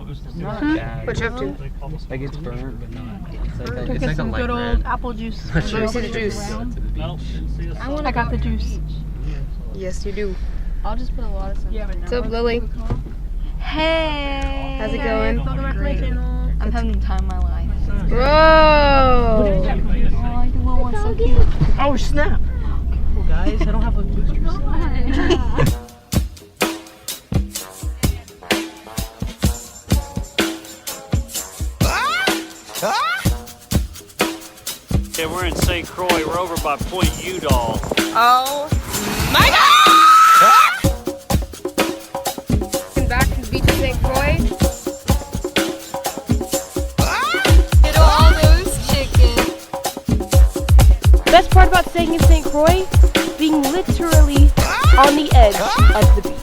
What you up to? Like it's burnt, but not. It's like a good old apple juice. Let me see the juice. I got the juice. Yes, you do. I'll just put a lot of stuff. What's up, Lily? Hey! How's it going? Welcome back to my channel. I'm having the time of my life. Whoa! Oh, your little one's so cute. Oh, snap! Well, guys, I don't have a booster. Yeah, we're in St. Croix. We're over by Point Udall. Oh my God! Back to the beach of St. Croix. Get all those chickens. The best part about staying in St. Croix, being literally on the edge of the beach.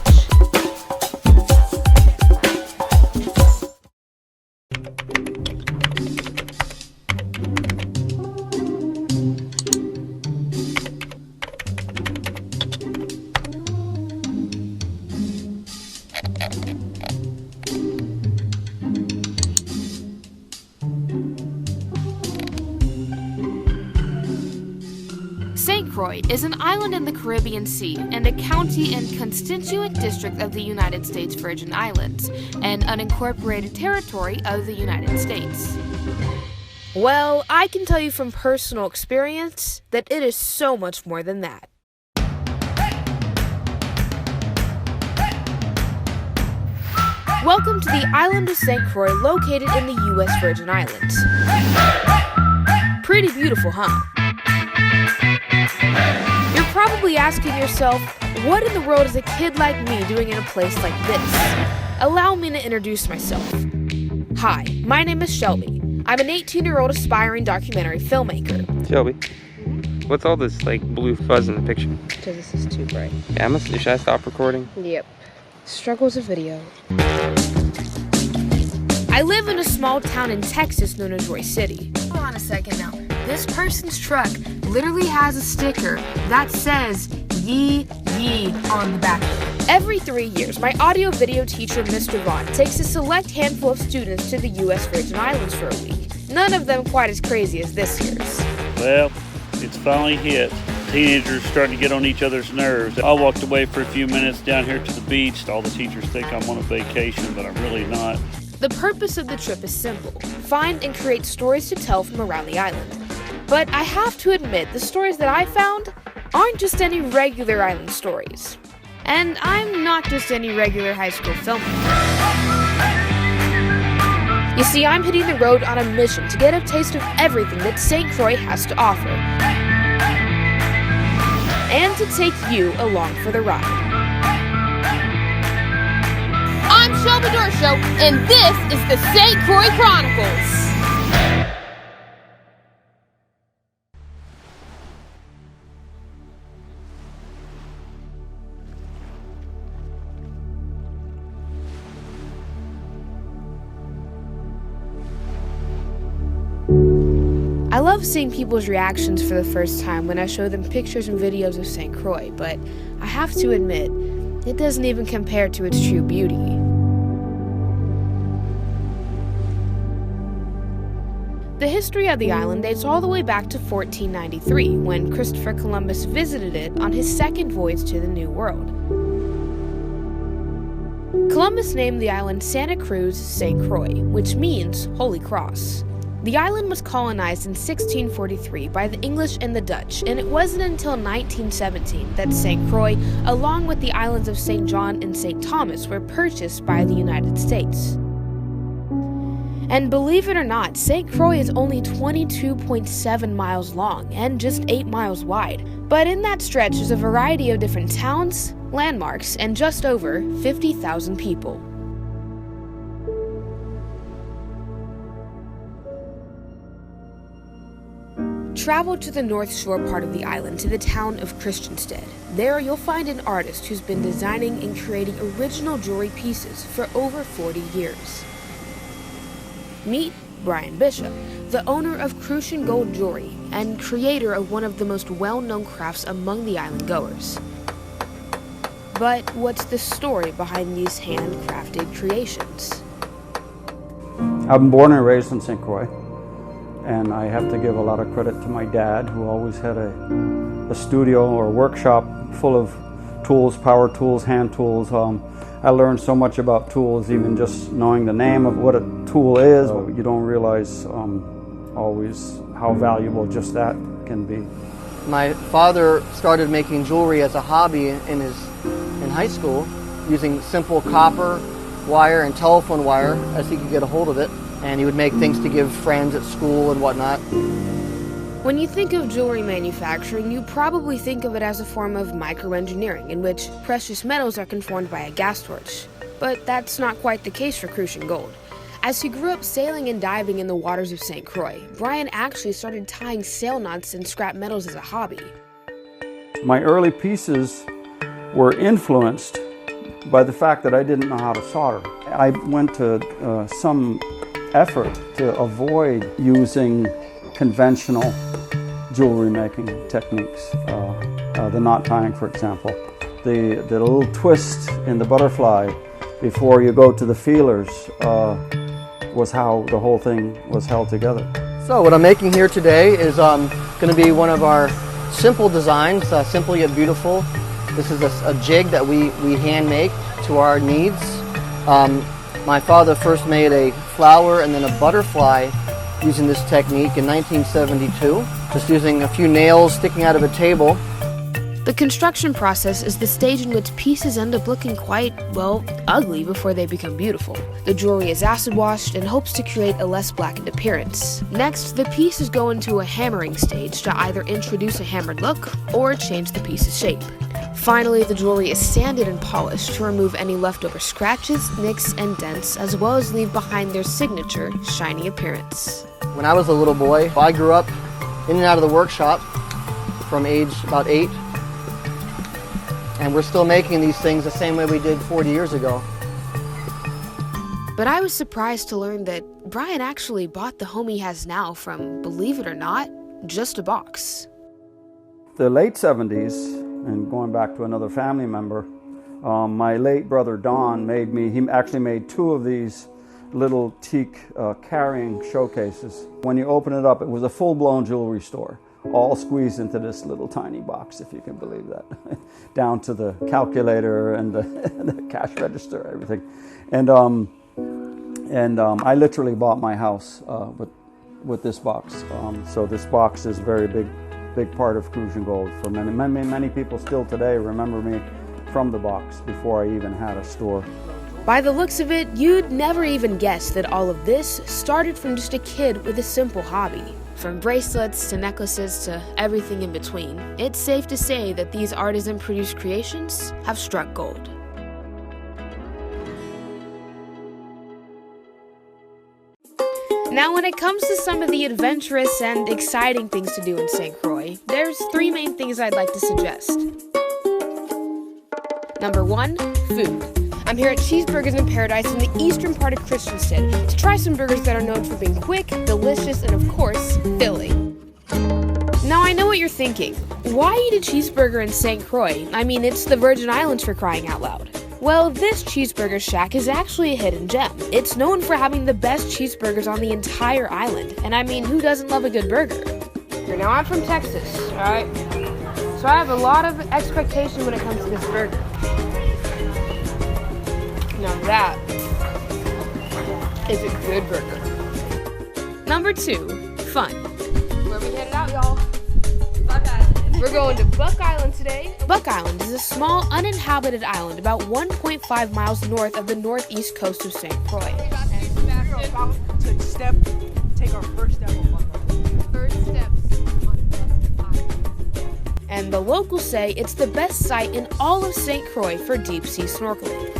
St. Croix is an island in the Caribbean Sea and a county and constituent district of the United States Virgin Islands, an unincorporated territory of the United States. Well, I can tell you from personal experience that it is so much more than that. Welcome to the island of St. Croix, located in the U.S. Virgin Islands. Pretty beautiful, huh? You're probably asking yourself, what in the world is a kid like me doing in a place like this? Allow me to introduce myself. Hi, my name is Shelby. I'm an 18-year-old aspiring documentary filmmaker. Shelby, what's all this like blue fuzz in the picture? Because this is too bright. Yeah, should I stop recording? Yep. Struggles of video. I live in a small town in Texas known as Roy City. Hold on a second now. This person's truck literally has a sticker that says Yee Yee on the back of it. Every 3 years, my audio-video teacher, Mr. Vaughn, takes a select handful of students to the U.S. Virgin Islands for a week. None of them quite as crazy as this year's. Well, it's finally hit. Teenagers starting to get on each other's nerves. I walked away for a few minutes down here to the beach. All the teachers think I'm on a vacation, but I'm really not. The purpose of the trip is simple: find and create stories to tell from around the island. But I have to admit, the stories that I found aren't just any regular island stories. And I'm not just any regular high school filmmaker. You see, I'm hitting the road on a mission to get a taste of everything that St. Croix has to offer. And to take you along for the ride. I'm Shelby Doroshow, and this is the St. Croix Chronicles. I love seeing people's reactions for the first time when I show them pictures and videos of St. Croix, but I have to admit, it doesn't even compare to its true beauty. The history of the island dates all the way back to 1493, when Christopher Columbus visited it on his second voyage to the New World. Columbus named the island Santa Cruz St. Croix, which means Holy Cross. The island was colonized in 1643 by the English and the Dutch, and it wasn't until 1917 that St. Croix, along with the islands of St. John and St. Thomas, were purchased by the United States. And believe it or not, St. Croix is only 22.7 miles long and just 8 miles wide. But in that stretch is a variety of different towns, landmarks, and just over 50,000 people. Travel to the North Shore part of the island to the town of Christiansted. There you'll find an artist who's been designing and creating original jewelry pieces for over 40 years. Meet Brian Bishop, the owner of Crucian Gold Jewelry and creator of one of the most well-known crafts among the island goers. But what's the story behind these handcrafted creations? I'm born and raised in St. Croix, and I have to give a lot of credit to my dad, who always had a studio or workshop full of tools, power tools, hand tools. I learned so much about tools, even just knowing the name of what a tool is. You don't realize always how valuable just that can be. My father started making jewelry as a hobby in high school, using simple copper wire and telephone wire as he could get a hold of it, and he would make things to give friends at school and whatnot. When you think of jewelry manufacturing, you probably think of it as a form of microengineering in which precious metals are conformed by a gas torch. But that's not quite the case for Crucian Gold. As he grew up sailing and diving in the waters of St. Croix, Brian actually started tying sail knots and scrap metals as a hobby. My early pieces were influenced by the fact that I didn't know how to solder. I went to some effort to avoid using conventional jewelry making techniques. The knot tying, for example. The little twist in the butterfly before you go to the feelers was how the whole thing was held together. So what I'm making here today is going to be one of our simple designs, simple yet beautiful. This is a jig that we hand make to our needs. My father first made a flower and then a butterfly using this technique in 1972, just using a few nails sticking out of a table. The construction process is the stage in which pieces end up looking quite, well, ugly before they become beautiful. The jewelry is acid washed in hopes to create a less blackened appearance. Next, the pieces go into a hammering stage to either introduce a hammered look or change the piece's shape. Finally, the jewelry is sanded and polished to remove any leftover scratches, nicks, and dents, as well as leave behind their signature, shiny appearance. When I was a little boy, I grew up in and out of the workshop from age about 8. And we're still making these things the same way we did 40 years ago. But I was surprised to learn that Brian actually bought the home he has now from, believe it or not, just a box. The late 70s, and going back to another family member, my late brother Don he actually made 2 of these little teak carrying showcases. When you open it up, it was a full-blown jewelry store, all squeezed into this little tiny box, if you can believe that, down to the calculator and the cash register, everything. And I literally bought my house with this box. So this box is a very big part of Crucian Gold. For many people still today remember me from the box before I even had a store. By the looks of it, you'd never even guess that all of this started from just a kid with a simple hobby. From bracelets to necklaces to everything in between, it's safe to say that these artisan-produced creations have struck gold. Now, when it comes to some of the adventurous and exciting things to do in St. Croix, there's 3 main things I'd like to suggest. Number 1, food. I'm here at Cheeseburgers in Paradise in the eastern part of Christiansted to try some burgers that are known for being quick, delicious, and of course, filling. Now, I know what you're thinking. Why eat a cheeseburger in St. Croix? I mean, it's the Virgin Islands, for crying out loud. Well, this cheeseburger shack is actually a hidden gem. It's known for having the best cheeseburgers on the entire island. And I mean, who doesn't love a good burger? Now, I'm from Texas, alright? So I have a lot of expectation when it comes to this burger. Now that is a good burger. Number 2, fun. Where we headed out, y'all? Buck Island. We're going to Buck Island today. Buck Island is a small, uninhabited island about 1.5 miles north of the northeast coast of St. Croix. Take our first step on Buck Island. First steps on Buck Island. And the locals say it's the best site in all of St. Croix for deep-sea snorkeling.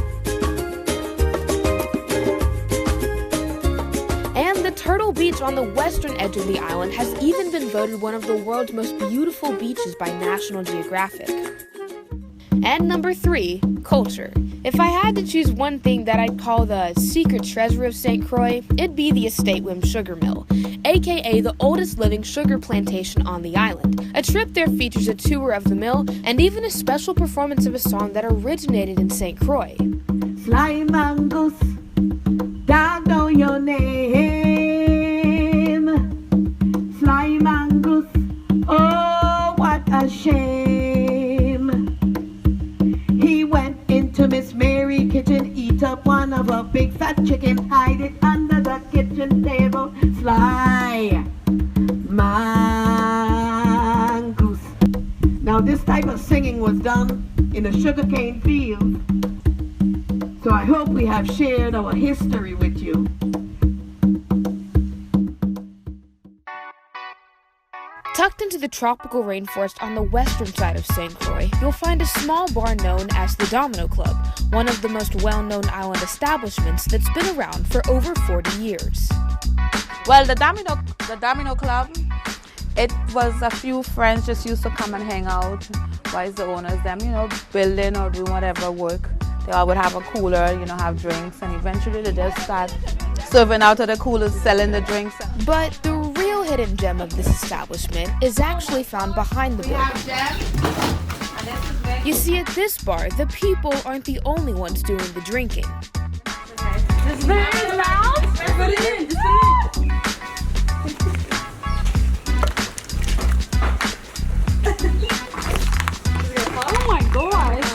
And the Turtle Beach on the western edge of the island has even been voted one of the world's most beautiful beaches by National Geographic. And number 3, culture. If I had to choose one thing that I'd call the secret treasure of St. Croix, it'd be the Estate Whim Sugar Mill, aka the oldest living sugar plantation on the island. A trip there features a tour of the mill and even a special performance of a song that originated in St. Croix. Flying mongoose, down on your name. one of a big fat chicken, hide it under the kitchen table. Sly mongoose. Now this type of singing was done in a sugarcane field. So I hope we have shared our history with you. Tucked into the tropical rainforest on the western side of St. Croix, you'll find a small bar known as the Domino Club, one of the most well-known island establishments that's been around for over 40 years. Well, the Domino Club, it was a few friends just used to come and hang out, while the owners, them, building or doing whatever work. They all would have a cooler, have drinks, and eventually they just start serving out of the coolers, selling the drinks. But the real hidden gem of this establishment is actually found behind the building. You see, at this bar, the people aren't the only ones doing the drinking. This very loud. Put it in. Just put it in. Oh my gosh.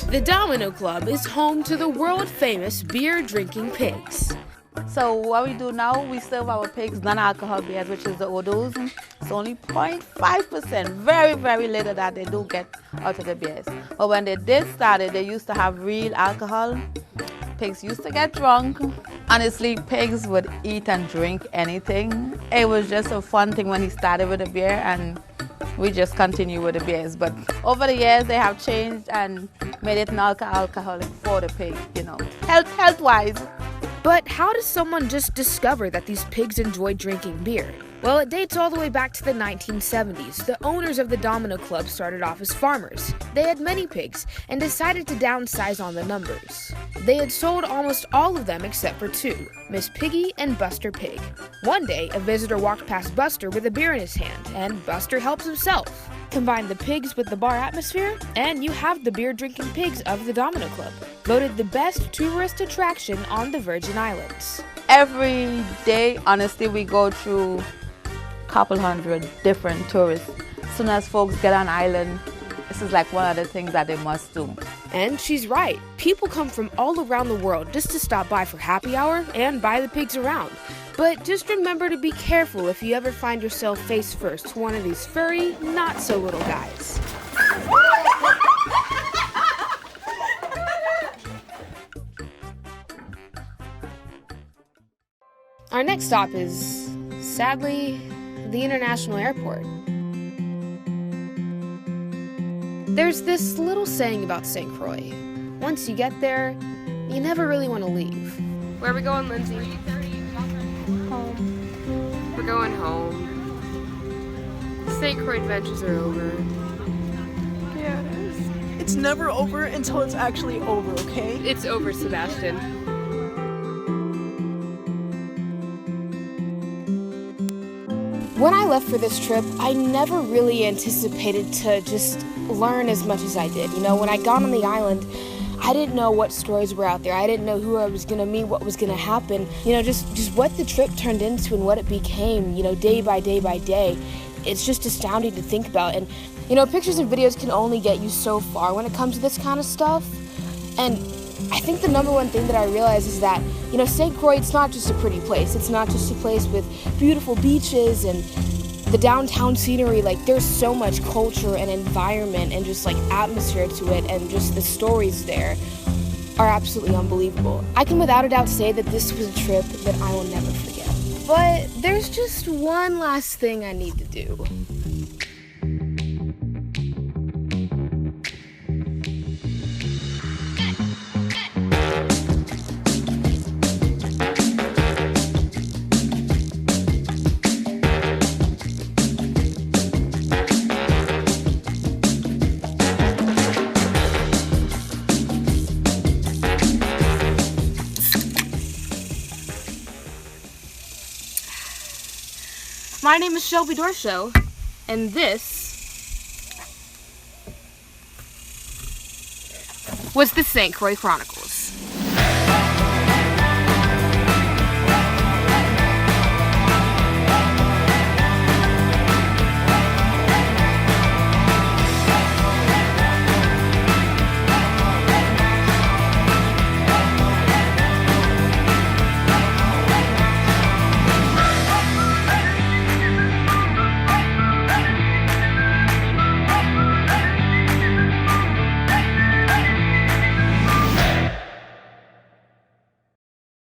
The Domino Club is home to the world-famous beer-drinking pigs. So what we do now, we serve our pigs non-alcohol beers, which is the Odos. It's only 0.5%, very, very little that they do get out of the beers. But when they did start it, they used to have real alcohol. Pigs used to get drunk. Honestly, pigs would eat and drink anything. It was just a fun thing when he started with the beer, and we just continue with the beers. But over the years, they have changed and made it non-alcoholic for the pig, health-wise. But how does someone just discover that these pigs enjoy drinking beer? Well, it dates all the way back to the 1970s. The owners of the Domino Club started off as farmers. They had many pigs and decided to downsize on the numbers. They had sold almost all of them except for two, Miss Piggy and Buster Pig. One day, a visitor walked past Buster with a beer in his hand, and Buster helps himself. Combine the pigs with the bar atmosphere, and you have the beer-drinking pigs of the Domino Club, voted the best tourist attraction on the Virgin Islands. Every day, honestly, we go through a couple hundred different tourists. As soon as folks get on island, this is like one of the things that they must do. And she's right. People come from all around the world just to stop by for happy hour and buy the pigs around. But just remember to be careful if you ever find yourself face first to one of these furry, not-so-little guys. Our next stop is, sadly, the international airport. There's this little saying about St. Croix. Once you get there, you never really want to leave. Where are we going, Lindsay? Home. We're going home. St. Croix adventures are over. Yeah, it is. It's never over until it's actually over, okay? It's over, Sebastian. When I left for this trip, I never really anticipated to just learn as much as I did. When I got on the island, I didn't know what stories were out there. I didn't know who I was going to meet, what was going to happen. Just what the trip turned into and what it became, day by day by day. It's just astounding to think about. And, pictures and videos can only get you so far when it comes to this kind of stuff. And I think the number one thing that I realized is that, St. Croix, it's not just a pretty place. It's not just a place with beautiful beaches and the downtown scenery. There's so much culture and environment and just atmosphere to it, and just the stories there are absolutely unbelievable. I can without a doubt say that this was a trip that I will never forget. But there's just one last thing I need to do. My name is Shelby Doroshow, and this was the St. Croix Chronicles.